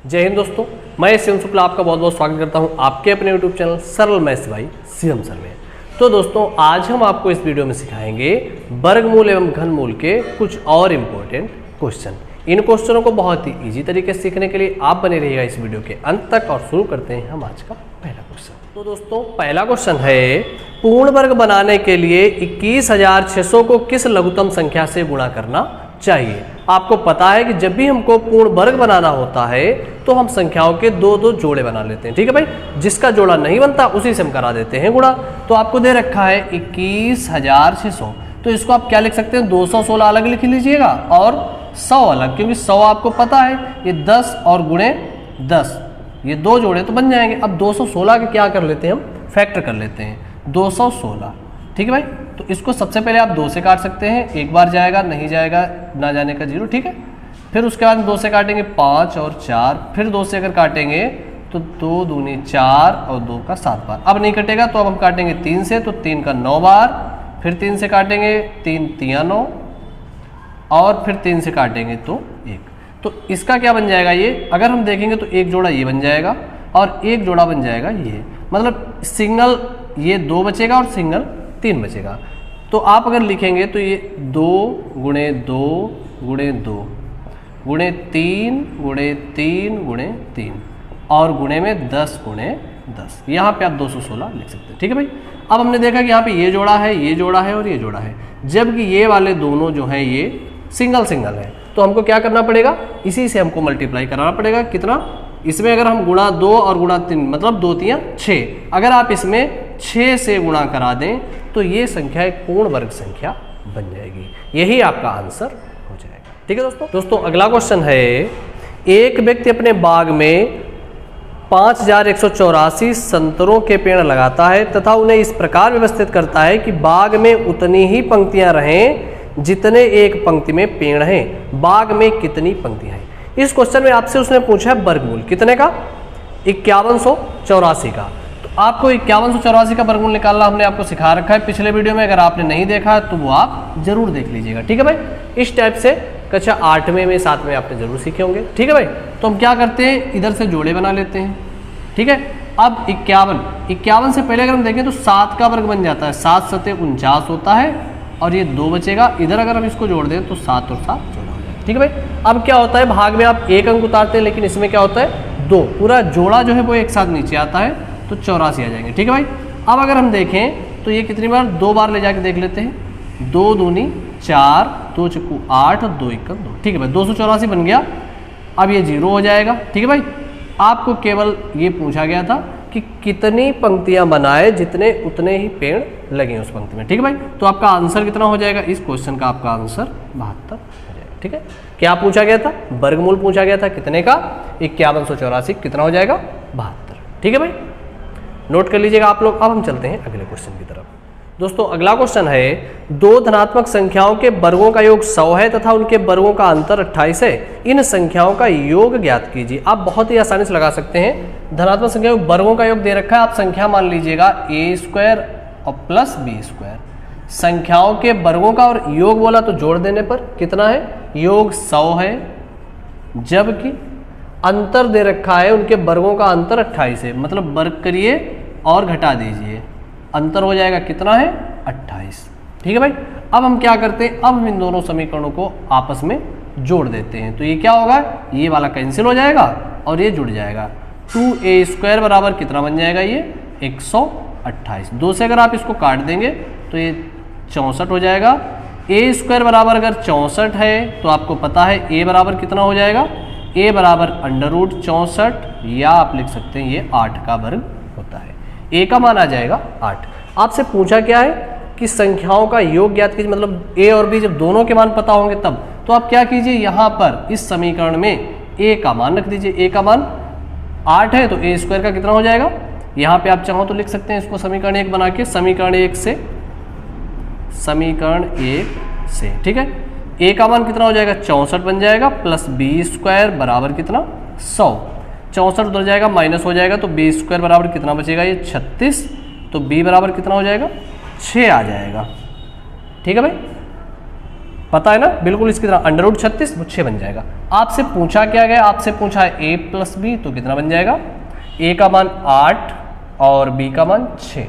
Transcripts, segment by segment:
जय हिंद दोस्तों, मैं शिवम शुक्ला आपका बहुत बहुत स्वागत करता हूं आपके अपने यूट्यूब चैनल सरल मैथ्स बाय शिवम सर में। तो दोस्तों आज हम आपको इस वीडियो में सिखाएंगे वर्गमूल एवं घनमूल के कुछ और इम्पोर्टेंट क्वेश्चन। इन क्वेश्चनों को बहुत ही ईजी तरीके से सीखने के लिए आप बने रहिएगा इस वीडियो के अंत तक। और शुरू करते हैं हम आज का पहला क्वेश्चन। तो दोस्तों पहला क्वेश्चन है, पूर्ण वर्ग बनाने के लिए 21,600 को किस लघुत्तम संख्या से गुणा करना चाहिए। आपको पता है कि जब भी हमको पूर्ण वर्ग बनाना होता है तो हम संख्याओं के दो दो जोड़े बना लेते हैं। ठीक है भाई, जिसका जोड़ा नहीं बनता उसी से हम करा देते हैं गुणा। तो आपको दे रखा है 21,600, तो इसको आप क्या लिख सकते हैं, 216 अलग लिख लीजिएगा और 100 अलग, क्योंकि 100 आपको पता है ये 10 और गुणे 10 ये दो जोड़े तो बन जाएंगे। अब 216 के क्या कर लेते हैं, हम फैक्टर कर लेते हैं 216। ठीक है भाई, तो इसको सबसे पहले आप 2 से काट सकते हैं, एक बार जाएगा, नहीं जाएगा ना जाने का 0। ठीक है, फिर उसके बाद 2 से काटेंगे 5 और 4, फिर 2 से अगर काटेंगे तो 2 दूनी 4 और 2 का 7 बार। अब नहीं कटेगा तो अब हम काटेंगे 3 से, तो 3 का 9 बार, फिर 3 से काटेंगे 3 3 9 और फिर 3 से काटेंगे तो 1। तो इसका क्या बन जाएगा, ये अगर हम देखेंगे तो एक जोड़ा ये बन जाएगा और एक जोड़ा बन जाएगा ये, मतलब सिंगल ये 2 बचेगा और सिंगल 3 बचेगा। तो आप अगर लिखेंगे तो ये 2 गुणे 2 गुणे 2 गुणे 3 गुणे 3 गुणे 3 और गुणे में 10 गुणे 10। यहाँ पे आप 216 लिख सकते हैं। ठीक है भाई, अब हमने देखा कि यहाँ पे ये जोड़ा है, ये जोड़ा है और ये जोड़ा है, जबकि ये वाले दोनों जो हैं ये सिंगल सिंगल है। तो हमको क्या करना पड़ेगा, इसी से हमको मल्टीप्लाई कराना पड़ेगा। कितना, इसमें अगर हम गुणा 2 और गुणा 3 मतलब 2 3 6, अगर आप इसमें 6 से गुणा करा दें तो ये संख्या एक पूर्ण वर्ग संख्या बन जाएगी। यही आपका आंसर हो जाएगा। ठीक है दोस्तों अगला क्वेश्चन है, एक व्यक्ति अपने बाग में 5,184 संतरों के पेड़ लगाता है तथा उन्हें इस प्रकार व्यवस्थित करता है कि बाग में उतनी ही पंक्तियां रहें जितने एक पंक्ति में पेड़ हैं। बाग में कितनी पंक्तियां हैं। इस क्वेश्चन में आपसे उसने पूछा है वर्गमूल कितने का, 5184 का। तो आपको 5184 का वर्गमूल निकालना हमने आपको सिखा रखा है पिछले वीडियो में। अगर आपने नहीं देखा तो वो आप जरूर देख लीजिएगा। ठीक है भाई, इस टाइप से कक्षा 8वें में 7वें आपने जरूर सीखे होंगे। ठीक है भाई, तो हम क्या करते हैं, इधर से जोड़े बना लेते हैं। ठीक है, अब 51 से पहले अगर हम देखें तो 7 का वर्ग बन जाता है, 7 7 49 होता है और ये 2 बचेगा। इधर अगर हम इसको जोड़ दें तो 7 और 7 14 हो जाएगा। ठीक है भाई, अब क्या होता है, भाग में आप 1 अंक उतारते हैं, लेकिन इसमें क्या होता है 2, पूरा जोड़ा जो है वो एक साथ नीचे आता है, तो 84 आ जाएंगे। ठीक है भाई, अब अगर हम देखें तो ये कितनी बार, 2 बार ले जाके देख लेते हैं। 2 दूनी 4, 2 चक्कू 8 और 2 1 2। ठीक है भाई, 284 बन गया। अब ये 0 हो जाएगा। ठीक है भाई, आपको केवल ये पूछा गया था कि कितनी पंक्तियां बनाए जितने उतने ही पेड़ लगे उस पंक्ति में। ठीक है भाई, तो आपका आंसर कितना हो जाएगा, इस क्वेश्चन का आपका आंसर 72 हो जाएगा। ठीक है, क्या पूछा गया था, वर्गमूल पूछा गया था कितने का, 5184, कितना हो जाएगा 72। ठीक है भाई, नोट कर लीजिएगा आप लोग। अब हम चलते हैं अगले क्वेश्चन की तरफ। दोस्तों अगला क्वेश्चन है, 2 धनात्मक संख्याओं के वर्गों का योग 100 है तथा उनके वर्गों का अंतर 28 है। इन संख्याओं का योग ज्ञात कीजिए। आप बहुत ही आसानी से लगा सकते हैं। धनात्मक संख्याओं के वर्गों का योग दे रखा है, आप संख्या मान लीजिएगा a² और प्लस b²। संख्याओं के वर्गों का और योग बोला तो जोड़ देने पर कितना है, योग 100 है, जबकि अंतर दे रखा है उनके वर्गों का अंतर 28 है। मतलब वर्ग करिए और घटा दीजिए, अंतर हो जाएगा कितना है 28। ठीक है भाई, अब हम क्या करते हैं, अब हम इन दोनों समीकरणों को आपस में जोड़ देते हैं। तो ये क्या होगा, ये वाला कैंसिल हो जाएगा और ये जुड़ जाएगा। 2a² बराबर कितना बन जाएगा, ये 128। 2 से अगर आप इसको काट देंगे तो ये 64 हो जाएगा। a² बराबर अगर 64 है तो आपको पता है a बराबर कितना हो जाएगा, a बराबर √64, या आप लिख सकते हैं ये 8 का वर्ग होता है। a का मान आ जाएगा 8। आपसे पूछा क्या है कि संख्याओं का योग ज्ञात कीजिए, मतलब a और b जब दोनों के मान पता होंगे तब। तो आप क्या कीजिए, यहाँ पर इस समीकरण में a का मान रख दीजिए। a का मान 8 है तो a² का कितना हो जाएगा, यहाँ पे आप चाहो तो लिख सकते हैं इसको समीकरण 1 बना के, समीकरण 1 से। ठीक है, a का मान कितना हो जाएगा 64 बन जाएगा, प्लस b² बराबर कितना 100। 64 उधर जाएगा, माइनस हो जाएगा, तो b² बराबर कितना बचेगा, ये 36। तो b बराबर कितना हो जाएगा 6 आ जाएगा। ठीक है भाई, पता है ना, बिल्कुल इसकी तरह अंडर रूट 36 वो 6 बन जाएगा। आपसे पूछा क्या गया, आपसे पूछा है a प्लस बी, तो कितना बन जाएगा, a का मान 8 और b का मान 6,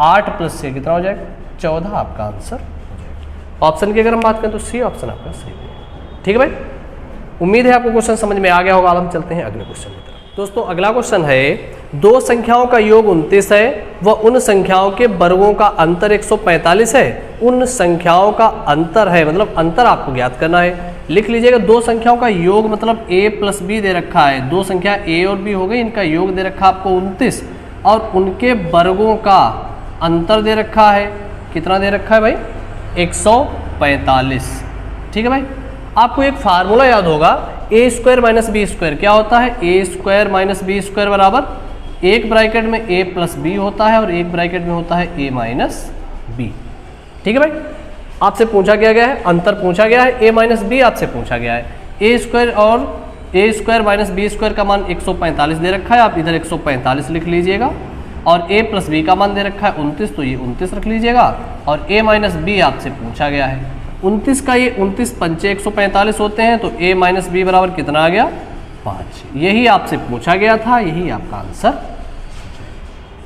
8 प्लस 6 कितना हो जाएगा 14, आपका आंसर हो जाएगा। ऑप्शन की अगर हम बात करें तो सी ऑप्शन आपका सही है। ठीक है भाई, उम्मीद है आपको क्वेश्चन समझ में आ गया होगा। अब हम चलते हैं अगले क्वेश्चन की तरफ। दोस्तों अगला क्वेश्चन है, दो संख्याओं का योग 29 है व उन संख्याओं के वर्गों का अंतर 145 है। उन संख्याओं का अंतर है, मतलब अंतर आपको ज्ञात करना है। लिख लीजिएगा, दो संख्याओं का योग मतलब a प्लस बी दे रखा है, दो संख्या a और b हो गई, इनका योग दे रखा आपको 29 और उनके वर्गों का अंतर दे रखा है, कितना दे रखा है भाई 145। ठीक है भाई, आपको एक फार्मूला याद होगा, ए स्क्वायर माइनस बी स्क्वायर क्या होता है, ए स्क्वायर माइनस बी स्क्वायर बराबर एक ब्रैकेट में ए प्लस बी होता है और एक ब्रैकेट में होता है ए माइनस बी। ठीक है भाई, आपसे पूछा गया है, अंतर पूछा गया है, ए माइनस बी आपसे पूछा गया है। ए स्क्वायर और ए स्क्वायर माइनस बी स्क्वायर का मान 145 दे रखा है, आप इधर 145 लिख लीजिएगा और a प्लस बी का मान दे रखा है 29, तो ये 29 रख लीजिएगा और a माइनस बी आपसे पूछा गया है 29 का, ये 29 पंचे 145 होते हैं, तो a माइनस बी बराबर कितना आ गया 5। यही आपसे पूछा गया था, यही आपका आंसर।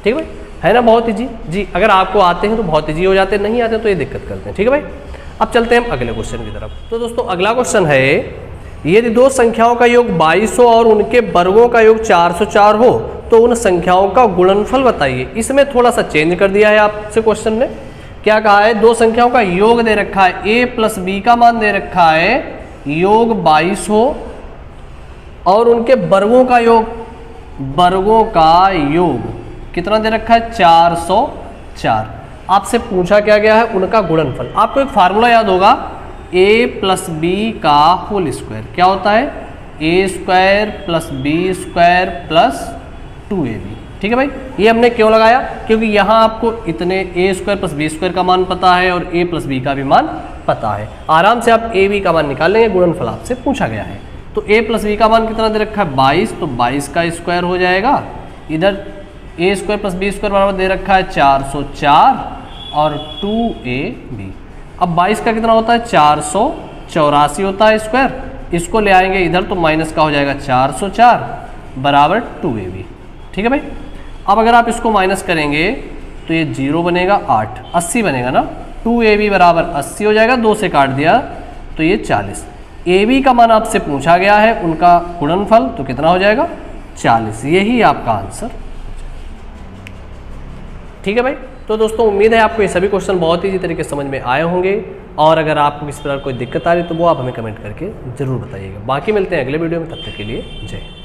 ठीक है भाई, है ना बहुत इजी जी। अगर आपको आते हैं तो बहुत इजी हो जाते हैं, नहीं आते तो ये दिक्कत करते हैं। ठीक है भाई, अब चलते हैं हम अगले क्वेश्चन की तरफ। तो दोस्तों अगला क्वेश्चन है, यदि दो संख्याओं का योग 2200 और उनके वर्गों का योग 404 हो तो उन संख्याओं का गुणनफल बताइए। इसमें थोड़ा सा चेंज कर दिया है आपसे क्वेश्चन ने। क्या कहा है, दो संख्याओं का योग दे रखा है, a प्लस बी का मान दे रखा है योग 22 हो और उनके वर्गों का योग कितना दे रखा है 404। आपसे पूछा क्या गया है, उनका गुणनफल। आपको एक फार्मूला याद होगा, a प्लस बी का होल स्क्वायर क्या होता है, a square plus B square plus 2ab। ठीक है भाई, ये हमने क्यों लगाया, क्योंकि यहाँ आपको इतने a square plus B square का मान पता है और a प्लस बी का भी मान पता है, आराम से आप a b का मान निकाल लेंगे। गुणनफल आपसे पूछा गया है, तो a प्लस बी का मान कितना दे रखा है 22, तो 22 का स्क्वायर हो जाएगा, इधर a square plus B square बराबर दे रखा है 404 और 2ab। अब 22 का कितना होता है 484 होता है स्क्वायर, इसको ले आएंगे इधर तो माइनस का हो जाएगा 404 बराबर 2ab। ठीक है भाई, अब अगर आप इसको माइनस करेंगे तो ये 0 बनेगा 8, 80 बनेगा ना, 2ab बराबर 80 हो जाएगा, 2 से काट दिया तो ये 40। ab का मान आपसे पूछा गया है, उनका गुणनफल, तो कितना हो जाएगा 40, यही आपका आंसर। ठीक है भाई, तो दोस्तों उम्मीद है आपको ये सभी क्वेश्चन बहुत ईजी तरीके से समझ में आए होंगे और अगर आपको किसी प्रकार कोई दिक्कत आ रही तो वो आप हमें कमेंट करके जरूर बताइएगा। बाकी मिलते हैं अगले वीडियो में, तब तक के लिए जय हिंद।